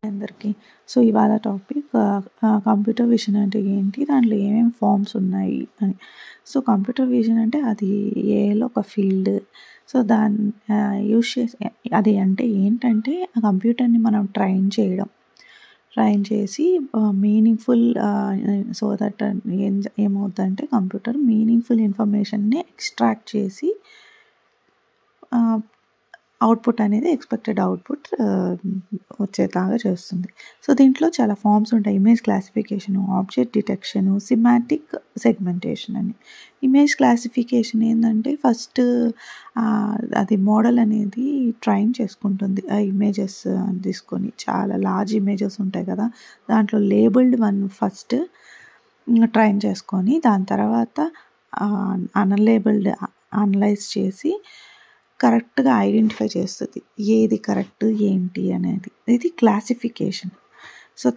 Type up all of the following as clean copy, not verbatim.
అందరికీ. సో, ఇవాళ topic computer vision అంటే ఏంటి? దాంట్లో ఏమేమి ఫార్మ్స్ ఉన్నాయి అని. సో, కంప్యూటర్ విజన్ అంటే అది ఏఐలో ఒక ఫీల్డ్. సో, దాన్ని యూజ్ చేసి అది అంటే ఏంటంటే ఆ కంప్యూటర్‌ని మనం ట్రైన్ చేయడం. ట్రైన్ చేసి మీనింగ్‌ఫుల్ సో దట్ ఏమవుద్దంటే కంప్యూటర్ మీనింగ్‌ఫుల్ ఇన్ఫర్మేషన్‌ని ఎక్స్ట్రాక్ట్ చేసి అవుట్‌పుట్ అనేది ఎక్స్‌పెక్టెడ్ అవుట్‌పుట్ వచ్చేలాగా చేస్తుంది. సో, దీంట్లో చాలా ఫార్మ్స్ ఉంటాయి. Image classification, object detection, semantic segmentation అని. ఇమేజ్ క్లాసిఫికేషన్ ఏందంటే ఫస్ట్ అది మోడల్ అనేది ట్రైన్ చేసుకుంటుంది. ఆ ఇమేజెస్ తీసుకొని చాలా లార్జ్ ఇమేజెస్ ఉంటాయి కదా! దాంట్లో లేబుల్డ్ వన్ ఫస్ట్ ట్రైన్ చేసుకొని దాని తర్వాత అన్‌లేబుల్డ్ అనలైజ్ చేసి కరెక్ట్‌గా ఐడెంటిఫై చేస్తది. ఏది కరెక్ట్, ఏంటి అనేది. ఇది క్లాసిఫికేషన్. సో,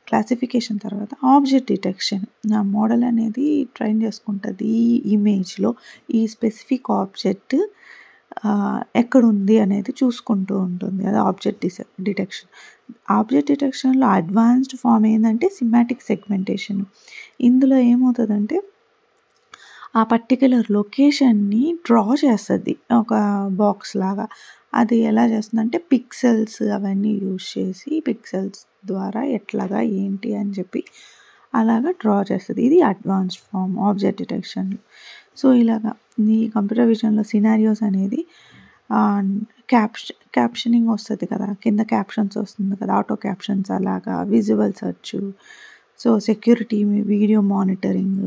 క్లాసిఫికేషన్ తర్వాత ఆబ్జెక్ట్ డిటెక్షన్. ఆ మోడల్ అనేది ట్రైన్ చేసుకుంటది. ఈ ఇమేజ్‌లో ఈ స్పెసిఫిక్ ఆబ్జెక్ట్ ఎక్కడుంది అనేది చూసుకుంటూ ఉంటుంది. అది ఆబ్జెక్ట్ డిటెక్షన్. ఆబ్జెక్ట్ డిటెక్షన్‌లో అడ్వాన్స్డ్ ఫార్మ్ ఏందంటే సిమాంటిక్ సెగ్మెంటేషన్. ఇందులో ఏమవుతదంటే ఆ పర్టిక్యులర్ లొకేషన్‌ని డ్రా చేస్తది. ఒక బాక్స్ లాగా. అది ఎలా చేస్తుందంటే పిక్సెల్స్ అవన్నీ యూజ్ చేసి పిక్సెల్స్ ద్వారా ఎట్లాగా ఏంటి అని చెప్పి అలాగా డ్రా చేస్తది. ఇది advanced form object detection. So, ఇలాగా ఈ కంప్యూటర్ విజన్‌లో సినారియోస్ అనేది క్యాప్షనింగ్ వస్తది కదా! కింద క్యాప్షన్స్ వస్తుంది కదా! ఆటో క్యాప్షన్స్ అలాగా visual search. So, security video monitoring,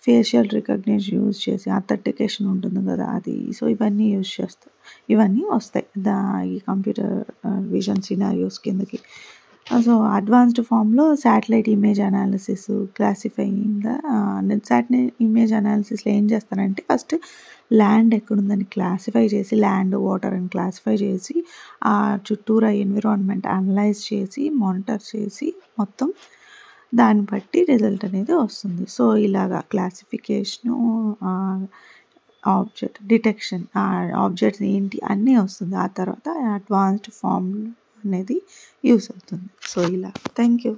facial recognition use చేసి అథెంటికేషన్ ఉంటుంది కదా! అది. సో, ఇవన్నీ యూజ్ చేస్తారు. ఇవన్నీ వస్తాయి. ఈ కంప్యూటర్ విజన్ సినారియోస్ కిందకి. సో, అడ్వాన్స్డ్ ఫార్మ్‌లో satellite image analysis, classifying satellite image అనాలిసిస్‌లో ఏం చేస్తారంటే ఫస్ట్ ల్యాండ్ ఎక్కడుందని క్లాసిఫై చేసి ల్యాండ్, వాటర్ అని క్లాసిఫై చేసి ఆ చుట్టూరా ఎన్విరాన్మెంట్ అనలైజ్ చేసి మానిటర్ చేసి మొత్తం దాన్ని బట్టి రిజల్ట్ అనేది వస్తుంది. సో, ఇలాగా క్లాసిఫికేషను ఆబ్జెక్ట్ డిటెక్షన్ ఆబ్జెక్ట్స్ ఏంటి అన్నీ వస్తుంది. ఆ తర్వాత అడ్వాన్స్డ్ ఫార్మ్ అనేది యూజ్ అవుతుంది. సో, ఇలా. Thank you.